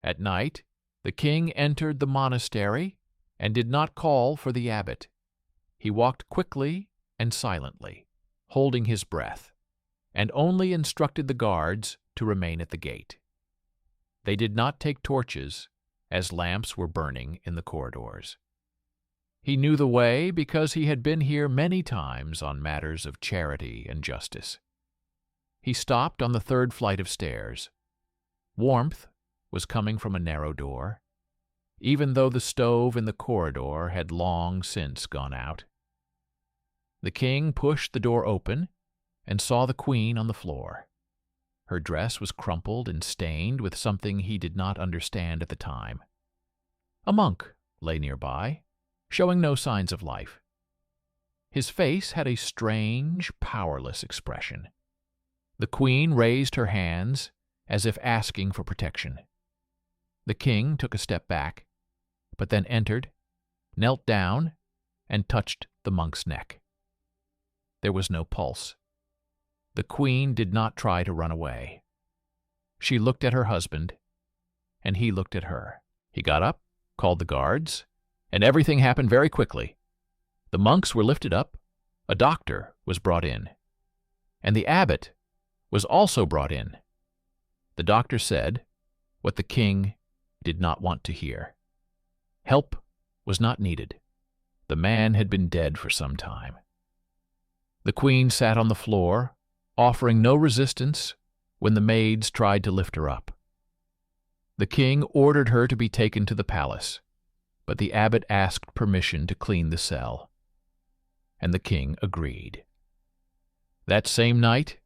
At night, the king entered the monastery and did not call for the abbot. He walked quickly and silently, holding his breath, and only instructed the guards to remain at the gate. They did not take torches, as lamps were burning in the corridors. He knew the way because he had been here many times on matters of charity and justice. He stopped on the 3rd flight of stairs. Warmth was coming from a narrow door, even though the stove in the corridor had long since gone out. The king pushed the door open and saw the queen on the floor. Her dress was crumpled and stained with something he did not understand at the time. A monk lay nearby, showing no signs of life. His face had a strange, powerless expression. The queen raised her hands as if asking for protection. The king took a step back, but then entered, knelt down, and touched the monk's neck. There was no pulse. The queen did not try to run away. She looked at her husband, and he looked at her. He got up, called the guards, and everything happened very quickly. The monks were lifted up, a doctor was brought in, and the abbot was also brought in. The doctor said what the king did not want to hear. Help was not needed. The man had been dead for some time. The queen sat on the floor, offering no resistance when the maids tried to lift her up. The king ordered her to be taken to the palace, but the abbot asked permission to clean the cell, and the king agreed. That same night,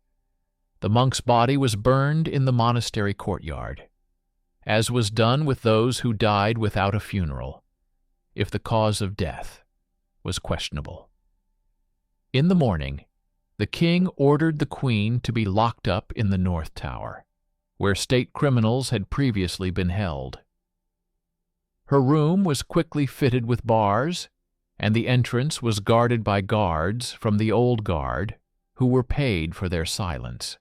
the monk's body was burned in the monastery courtyard, as was done with those who died without a funeral, if the cause of death was questionable. In the morning, the king ordered the queen to be locked up in the North Tower, where state criminals had previously been held. Her room was quickly fitted with bars, and the entrance was guarded by guards from the old guard who were paid for their silence.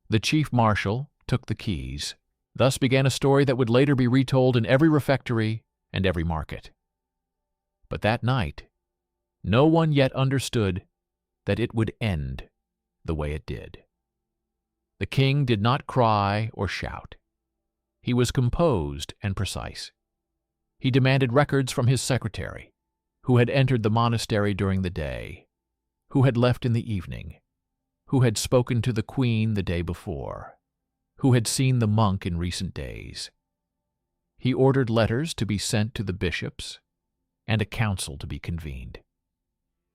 The chief marshal took the keys. Thus began a story that would later be retold in every refectory and every market. But that night, no one yet understood that it would end the way it did. The king did not cry or shout. He was composed and precise. He demanded records from his secretary, who had entered the monastery during the day, who had left in the evening, who had spoken to the queen the day before, who had seen the monk in recent days. He ordered letters to be sent to the bishops and a council to be convened.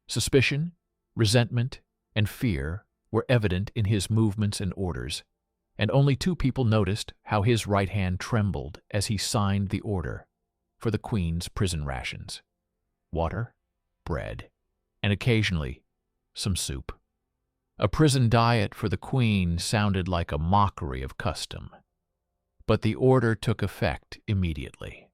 Suspicion, resentment, and fear were evident in his movements and orders, and only 2 people noticed how his right hand trembled as he signed the order for the queen's prison rations: water, bread, and occasionally some soup. A prison diet for the queen sounded like a mockery of custom, but the order took effect immediately.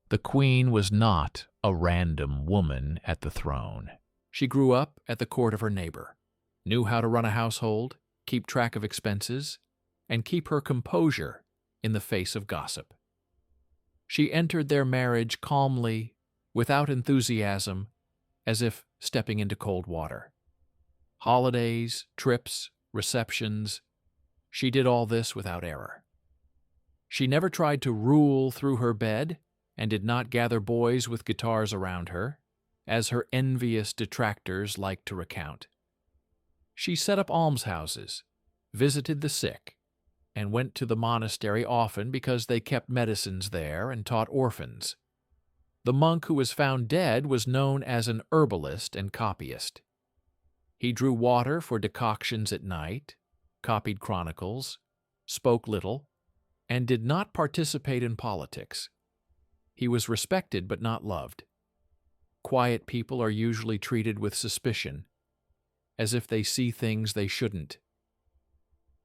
The queen was not a random woman at the throne. She grew up at the court of her neighbor, knew how to run a household, keep track of expenses, and keep her composure in the face of gossip. She entered their marriage calmly, without enthusiasm, as if stepping into cold water. Holidays, trips, receptions, she did all this without error. She never tried to rule through her bed and did not gather boys with guitars around her, as her envious detractors liked to recount. She set up almshouses, visited the sick, and went to the monastery often because they kept medicines there and taught orphans. The monk who was found dead was known as an herbalist and copyist. He drew water for decoctions at night, copied chronicles, spoke little, and did not participate in politics. He was respected but not loved. Quiet people are usually treated with suspicion, as if they see things they shouldn't.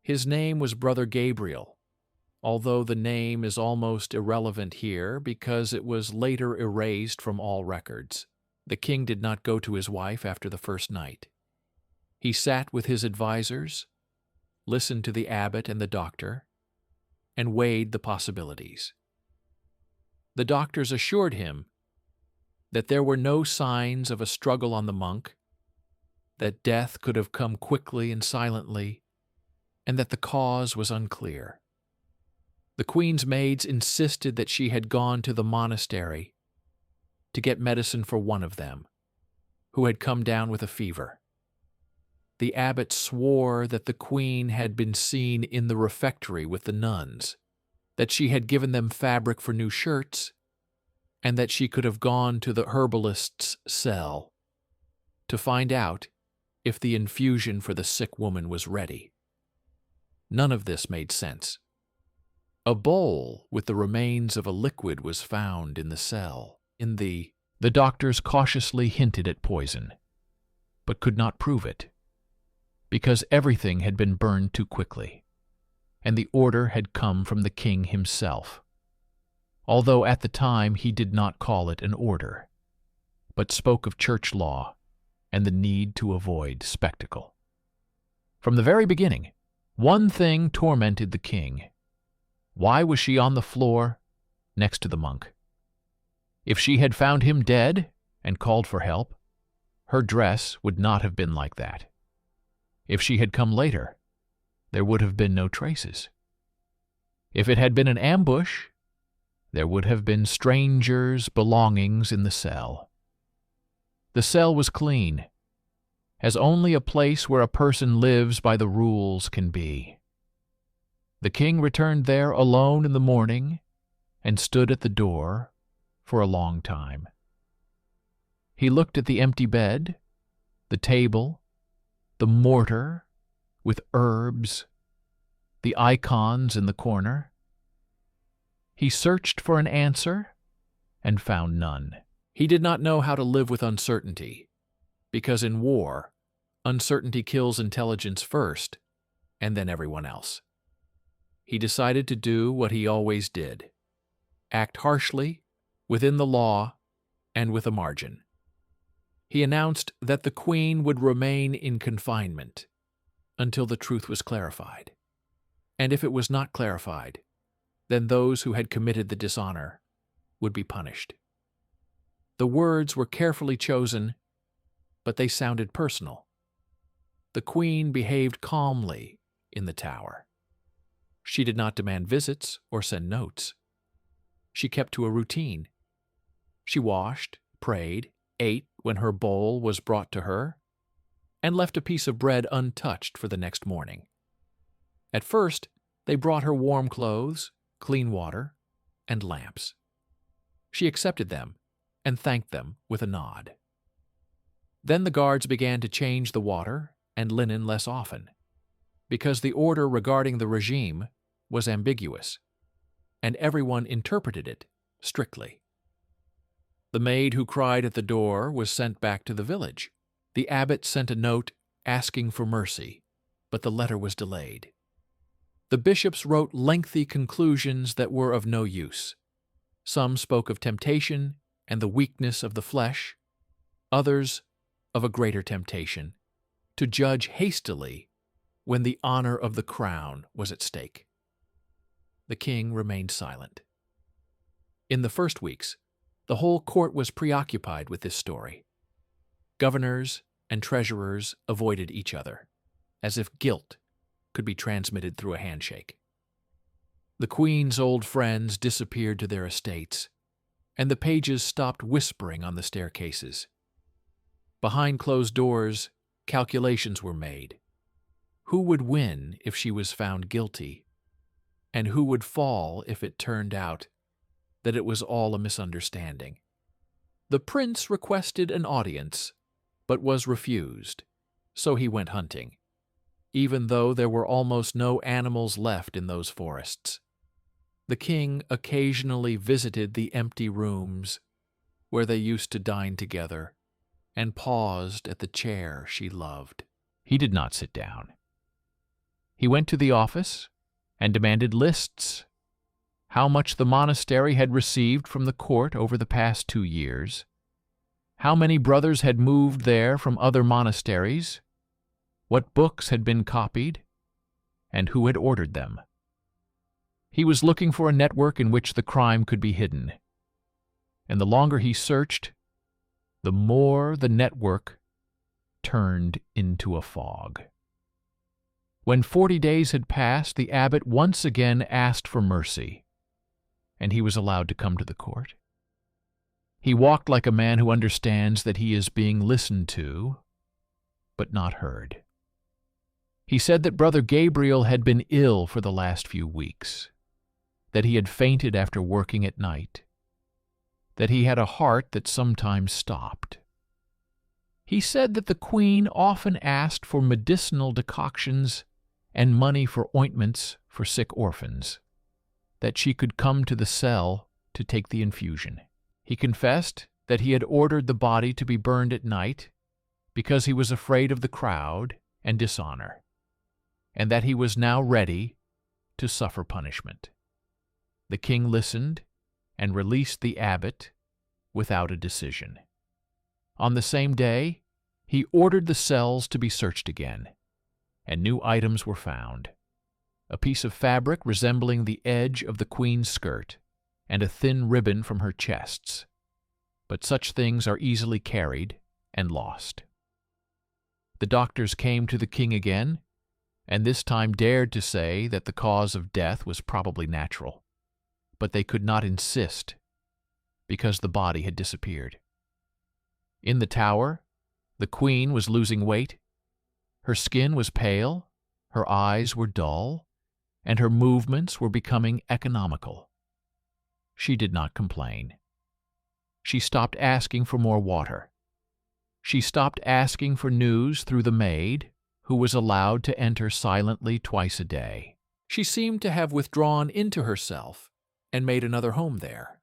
His name was Brother Gabriel, although the name is almost irrelevant here because it was later erased from all records. The king did not go to his wife after the first night. He sat with his advisors, listened to the abbot and the doctor, and weighed the possibilities. The doctors assured him that there were no signs of a struggle on the monk, that death could have come quickly and silently, and that the cause was unclear. The queen's maids insisted that she had gone to the monastery to get medicine for one of them, who had come down with a fever. The abbot swore that the queen had been seen in the refectory with the nuns, that she had given them fabric for new shirts, and that she could have gone to the herbalist's cell to find out if the infusion for the sick woman was ready. None of this made sense. A bowl with the remains of a liquid was found in the cell. The doctors cautiously hinted at poison, but could not prove it, because everything had been burned too quickly, and the order had come from the king himself, although at the time he did not call it an order, but spoke of church law and the need to avoid spectacle. From the very beginning, one thing tormented the king. Why was she on the floor next to the monk? If she had found him dead and called for help, her dress would not have been like that. If she had come later, there would have been no traces. If it had been an ambush, there would have been strangers' belongings in the cell. The cell was clean, as only a place where a person lives by the rules can be. The king returned there alone in the morning and stood at the door for a long time. He looked at the empty bed, the table, the mortar with herbs, the icons in the corner. He searched for an answer and found none. He did not know how to live with uncertainty, because in war, uncertainty kills intelligence first, and then everyone else. He decided to do what he always did: act harshly, within the law, and with a margin. He announced that the queen would remain in confinement until the truth was clarified, and if it was not clarified, then those who had committed the dishonor would be punished. The words were carefully chosen, but they sounded personal. The queen behaved calmly in the tower. She did not demand visits or send notes. She kept to a routine. She washed, prayed, ate when her bowl was brought to her, and left a piece of bread untouched for the next morning. At first, they brought her warm clothes, clean water, and lamps. She accepted them and thanked them with a nod. Then the guards began to change the water and linen less often, because the order regarding the regime was ambiguous, and everyone interpreted it strictly. The maid who cried at the door was sent back to the village. The abbot sent a note asking for mercy, but the letter was delayed. The bishops wrote lengthy conclusions that were of no use. Some spoke of temptation and the weakness of the flesh, others of a greater temptation, to judge hastily when the honor of the crown was at stake. The king remained silent. In the first weeks, the whole court was preoccupied with this story. Governors and treasurers avoided each other, as if guilt could be transmitted through a handshake. The queen's old friends disappeared to their estates, and the pages stopped whispering on the staircases. Behind closed doors, calculations were made. Who would win if she was found guilty, and who would fall if it turned out that it was all a misunderstanding? The prince requested an audience, but was refused, so he went hunting, even though there were almost no animals left in those forests. The king occasionally visited the empty rooms where they used to dine together, and paused at the chair she loved. He did not sit down. He went to the office and demanded lists: how much the monastery had received from the court over the past 2 years, how many brothers had moved there from other monasteries, what books had been copied, and who had ordered them. He was looking for a network in which the crime could be hidden. And the longer he searched, the more the network turned into a fog. When 40 days had passed, the abbot once again asked for mercy, and he was allowed to come to the court. He walked like a man who understands that he is being listened to, but not heard. He said that Brother Gabriel had been ill for the last few weeks, that he had fainted after working at night, that he had a heart that sometimes stopped. He said that the Queen often asked for medicinal decoctions and money for ointments for sick orphans, that she could come to the cell to take the infusion. He confessed that he had ordered the body to be burned at night because he was afraid of the crowd and dishonor, and that he was now ready to suffer punishment. The king listened and released the abbot without a decision. On the same day, he ordered the cells to be searched again, and new items were found: a piece of fabric resembling the edge of the queen's skirt, and a thin ribbon from her chests. But such things are easily carried and lost. The doctors came to the king again, and this time dared to say that the cause of death was probably natural, but they could not insist because the body had disappeared. In the tower, the queen was losing weight. Her skin was pale, her eyes were dull, and her movements were becoming economical. She did not complain. She stopped asking for more water. She stopped asking for news through the maid, who was allowed to enter silently twice a day. She seemed to have withdrawn into herself and made another home there,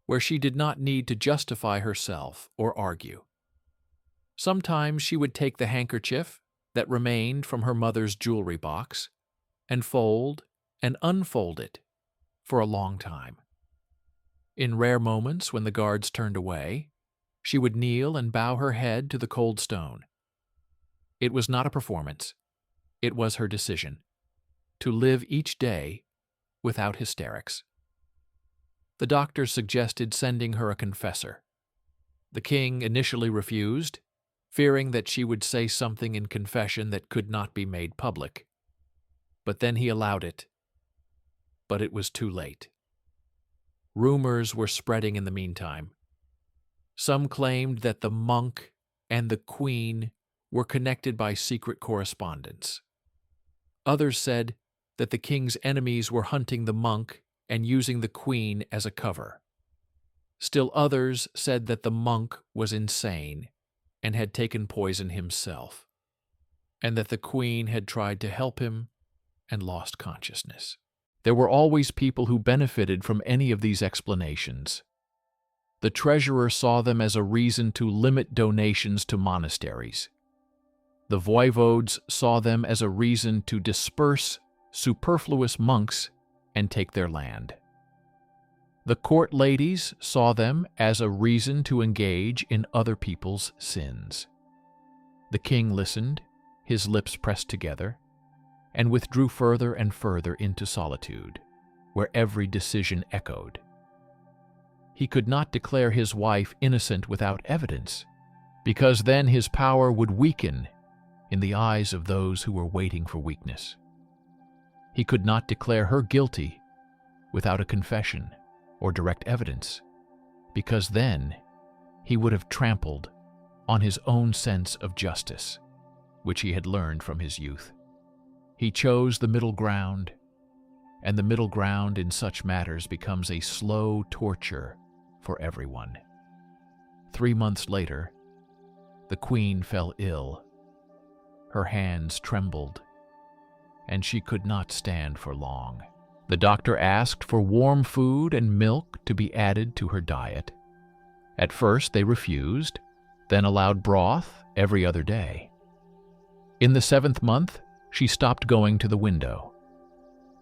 where she did not need to justify herself or argue. Sometimes she would take the handkerchief that remained from her mother's jewelry box and fold and unfold it for a long time. In rare moments when the guards turned away, she would kneel and bow her head to the cold stone. It was not a performance. It was her decision to live each day without hysterics. The doctors suggested sending her a confessor. The king initially refused, fearing that she would say something in confession that could not be made public. But then he allowed it. But it was too late. Rumors were spreading in the meantime. Some claimed that the monk and the queen were connected by secret correspondence. Others said that the king's enemies were hunting the monk and using the queen as a cover. Still others said that the monk was insane and had taken poison himself, and that the queen had tried to help him and lost consciousness. There were always people who benefited from any of these explanations. The treasurer saw them as a reason to limit donations to monasteries. The voivodes saw them as a reason to disperse superfluous monks and take their land. The court ladies saw them as a reason to engage in other people's sins. The king listened, his lips pressed together, and withdrew further and further into solitude, where every decision echoed. He could not declare his wife innocent without evidence, because then his power would weaken in the eyes of those who were waiting for weakness. He could not declare her guilty without a confession or direct evidence, because then he would have trampled on his own sense of justice, which he had learned from his youth. He chose the middle ground, and the middle ground in such matters becomes a slow torture for everyone. 3 months later, the queen fell ill. Her hands trembled, and she could not stand for long. The doctor asked for warm food and milk to be added to her diet. At first they refused, then allowed broth every other day. In the 7th month, she stopped going to the window.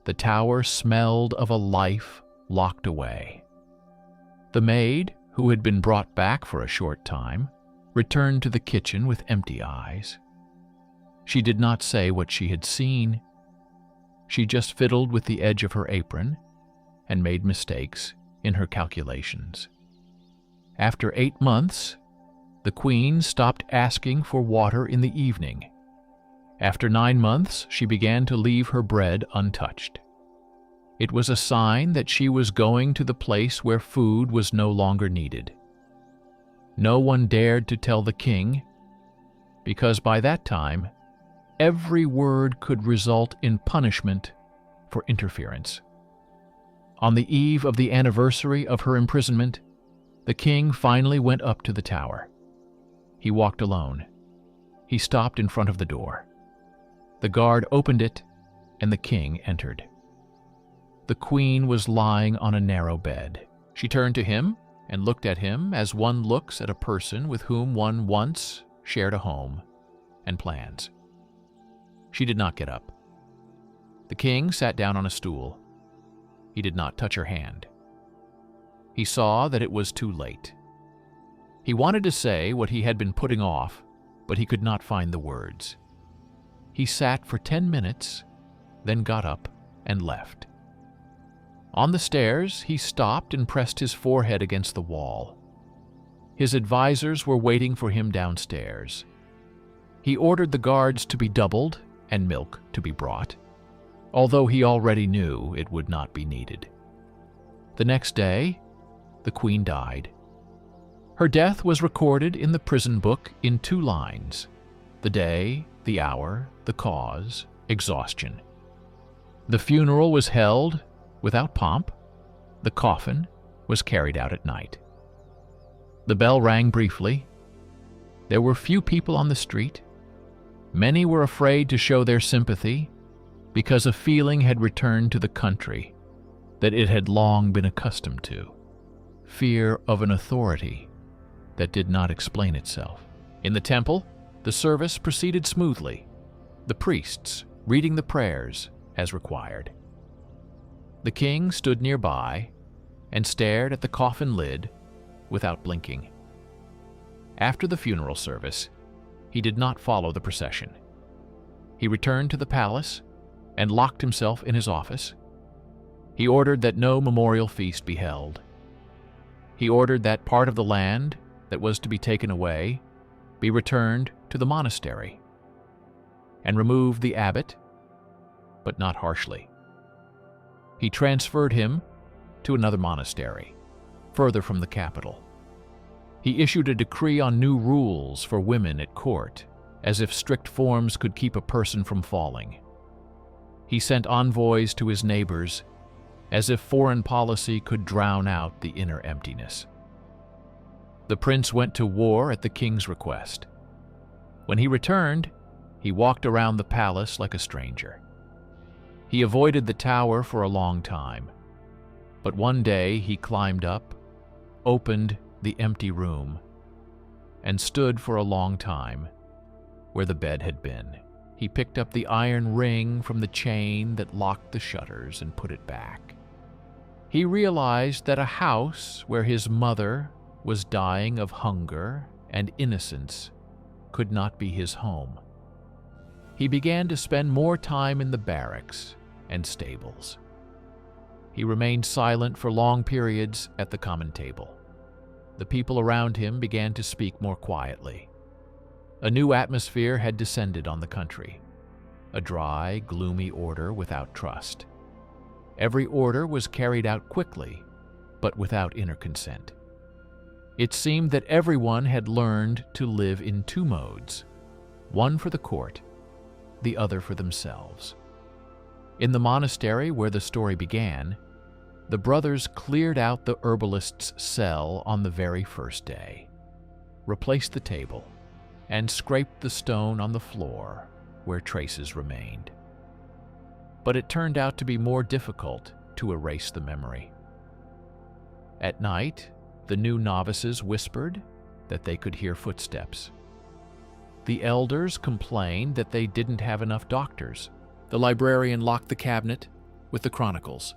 The tower smelled of a life locked away. The maid, who had been brought back for a short time, returned to the kitchen with empty eyes. She did not say what she had seen. She just fiddled with the edge of her apron and made mistakes in her calculations. After 8 months, the queen stopped asking for water in the evening. After 9 months, she began to leave her bread untouched. It was a sign that she was going to the place where food was no longer needed. No one dared to tell the king, because by that time, every word could result in punishment for interference. On the eve of the anniversary of her imprisonment, the king finally went up to the tower. He walked alone. He stopped in front of the door. The guard opened it, and the king entered. The queen was lying on a narrow bed. She turned to him and looked at him as one looks at a person with whom one once shared a home and plans. She did not get up. The king sat down on a stool. He did not touch her hand. He saw that it was too late. He wanted to say what he had been putting off, but he could not find the words. He sat for 10 minutes, then got up and left. On the stairs, he stopped and pressed his forehead against the wall. His advisors were waiting for him downstairs. He ordered the guards to be doubled and milk to be brought, although he already knew it would not be needed. The next day, the queen died. Her death was recorded in the prison book in 2 lines: the day, the hour, the cause, exhaustion. The funeral was held without pomp. The coffin was carried out at night. The bell rang briefly. There were few people on the street. Many were afraid to show their sympathy because a feeling had returned to the country that it had long been accustomed to: fear of an authority that did not explain itself. In the temple, the service proceeded smoothly, the priests reading the prayers as required. The king stood nearby and stared at the coffin lid without blinking. After the funeral service, he did not follow the procession. He returned to the palace and locked himself in his office. He ordered that no memorial feast be held. He ordered that part of the land that was to be taken away be returned to the monastery, and removed the abbot, but not harshly. He transferred him to another monastery, further from the capital. He issued a decree on new rules for women at court, as if strict forms could keep a person from falling. He sent envoys to his neighbors, as if foreign policy could drown out the inner emptiness. The prince went to war at the king's request. When he returned, he walked around the palace like a stranger. He avoided the tower for a long time, but one day he climbed up, opened the empty room, and stood for a long time where the bed had been. He picked up the iron ring from the chain that locked the shutters and put it back. He realized that a house where his mother was dying of hunger and innocence could not be his home. He began to spend more time in the barracks and stables. He remained silent for long periods at the common table. The people around him began to speak more quietly. A new atmosphere had descended on the country, a dry, gloomy order without trust. Every order was carried out quickly, but without inner consent. It seemed that everyone had learned to live in 2 modes, one for the court, the other for themselves. In the monastery where the story began, the brothers cleared out the herbalist's cell on the very first day, replaced the table, and scraped the stone on the floor where traces remained. But it turned out to be more difficult to erase the memory. At night, the new novices whispered that they could hear footsteps. The elders complained that they didn't have enough doctors. The librarian locked the cabinet with the chronicles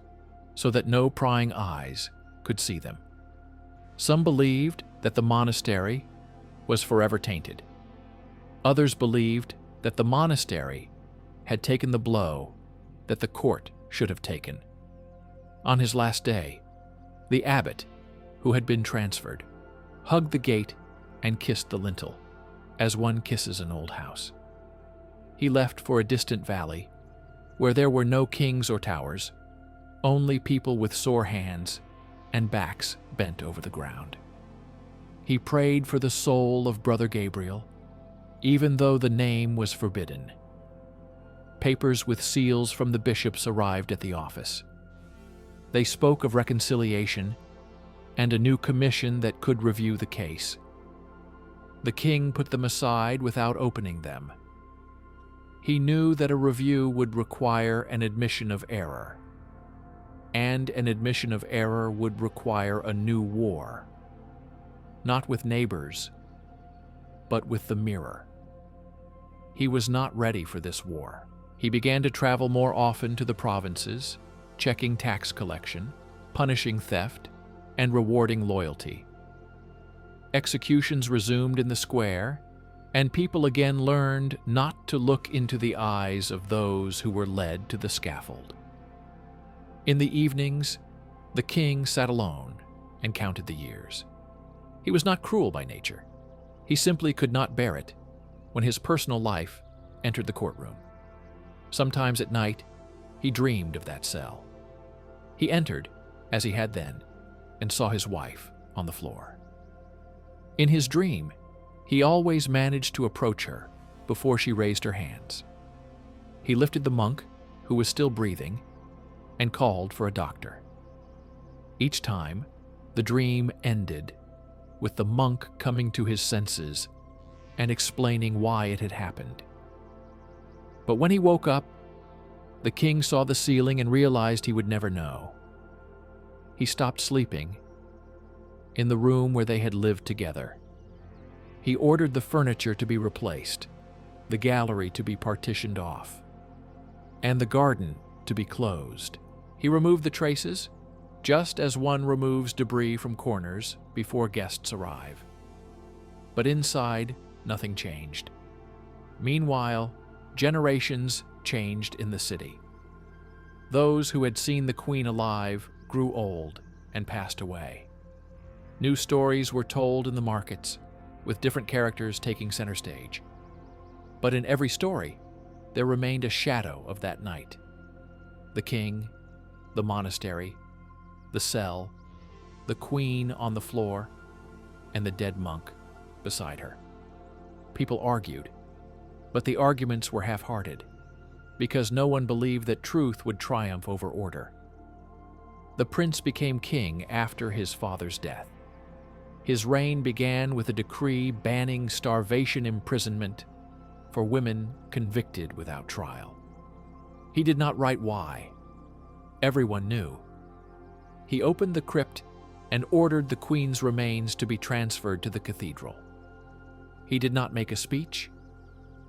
so that no prying eyes could see them. Some believed that the monastery was forever tainted. Others believed that the monastery had taken the blow that the court should have taken. On his last day, the abbot, who had been transferred, hugged the gate and kissed the lintel, as one kisses an old house. He left for a distant valley, where there were no kings or towers, only people with sore hands and backs bent over the ground. He prayed for the soul of Brother Gabriel, even though the name was forbidden. Papers with seals from the bishops arrived at the office. They spoke of reconciliation and a new commission that could review the case. The king put them aside without opening them. He knew that a review would require an admission of error, and an admission of error would require a new war, not with neighbors, but with the mirror. He was not ready for this war. He began to travel more often to the provinces, checking tax collection, punishing theft, and rewarding loyalty. Executions resumed in the square, and people again learned not to look into the eyes of those who were led to the scaffold. In the evenings, the king sat alone and counted the years. He was not cruel by nature. He simply could not bear it when his personal life entered the courtroom. Sometimes at night, he dreamed of that cell. He entered, as he had then, and saw his wife on the floor. In his dream, he always managed to approach her before she raised her hands. He lifted the monk, who was still breathing, and called for a doctor. Each time, the dream ended with the monk coming to his senses and explaining why it had happened. But when he woke up, the king saw the ceiling and realized he would never know. He stopped sleeping in the room where they had lived together. He ordered the furniture to be replaced, the gallery to be partitioned off, and the garden to be closed. He removed the traces, just as one removes debris from corners before guests arrive. But inside, nothing changed. Meanwhile, generations changed in the city. Those who had seen the queen alive grew old and passed away. New stories were told in the markets, with different characters taking center stage. But in every story, there remained a shadow of that night. The king, the monastery, the cell, the queen on the floor, and the dead monk beside her. People argued, but the arguments were half-hearted, because no one believed that truth would triumph over order. The prince became king after his father's death. His reign began with a decree banning starvation imprisonment for women convicted without trial. He did not write why. Everyone knew. He opened the crypt and ordered the queen's remains to be transferred to the cathedral. He did not make a speech.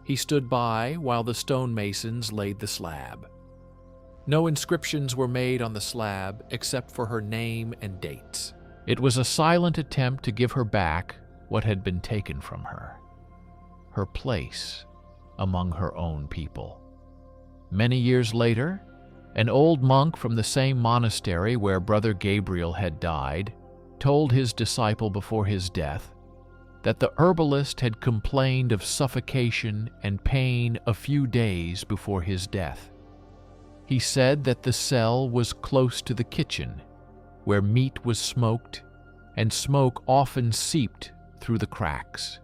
He stood by while the stonemasons laid the slab. No inscriptions were made on the slab except for her name and dates. It was a silent attempt to give her back what had been taken from her, her place among her own people. Many years later, an old monk from the same monastery where Brother Gabriel had died told his disciple before his death that the herbalist had complained of suffocation and pain a few days before his death. He said that the cell was close to the kitchen, where meat was smoked, and smoke often seeped through the cracks.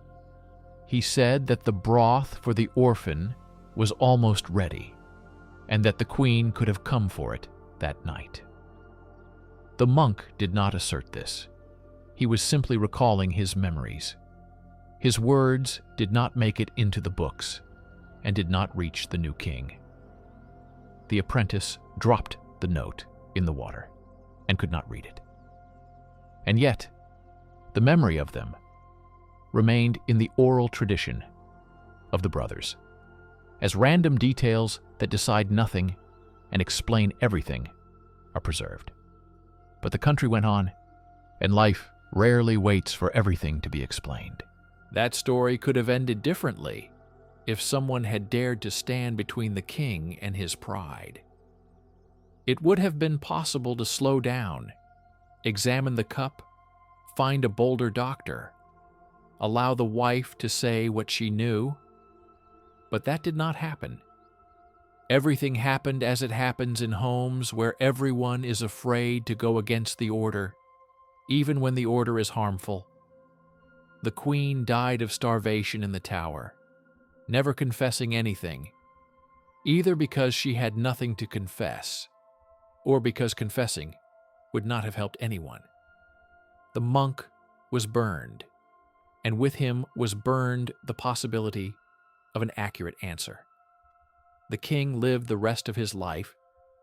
He said that the broth for the orphan was almost ready, and that the queen could have come for it that night. The monk did not assert this. He was simply recalling his memories. His words did not make it into the books, and did not reach the new king. The apprentice dropped the note in the water and could not read it. And yet, the memory of them remained in the oral tradition of the brothers, as random details that decide nothing and explain everything are preserved. But the country went on, and life rarely waits for everything to be explained. That story could have ended differently if someone had dared to stand between the king and his pride. It would have been possible to slow down, examine the cup, find a bolder doctor, allow the wife to say what she knew, but that did not happen. Everything happened as it happens in homes where everyone is afraid to go against the order, even when the order is harmful. The queen died of starvation in the tower, never confessing anything, either because she had nothing to confess, or because confessing would not have helped anyone. The monk was burned, and with him was burned the possibility of an accurate answer. The king lived the rest of his life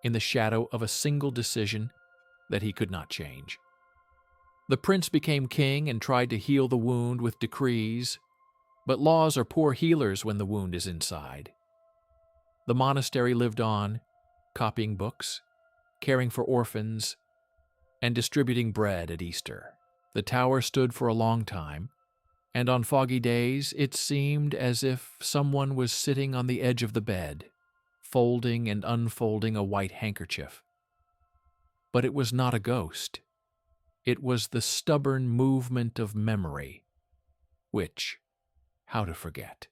in the shadow of a single decision that he could not change. The prince became king and tried to heal the wound with decrees, but laws are poor healers when the wound is inside. The monastery lived on, copying books, caring for orphans, and distributing bread at Easter. The tower stood for a long time, and on foggy days it seemed as if someone was sitting on the edge of the bed, folding and unfolding a white handkerchief. But it was not a ghost. It was the stubborn movement of memory, which, how to forget?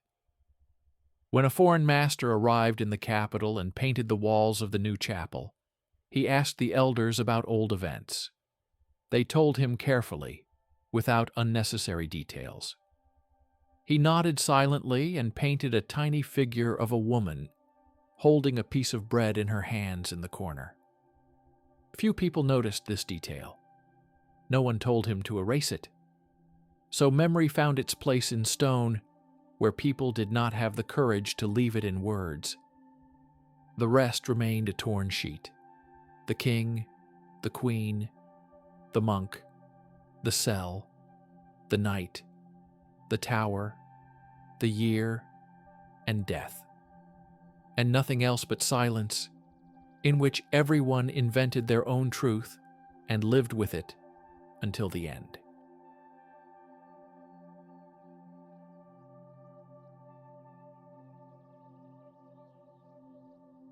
When a foreign master arrived in the capital and painted the walls of the new chapel, he asked the elders about old events. They told him carefully, without unnecessary details. He nodded silently and painted a tiny figure of a woman holding a piece of bread in her hands in the corner. Few people noticed this detail. No one told him to erase it. So memory found its place in stone, where people did not have the courage to leave it in words. The rest remained a torn sheet. The king, the queen, the monk, the cell, the night, the tower, the year, and death. And nothing else but silence, in which everyone invented their own truth and lived with it until the end.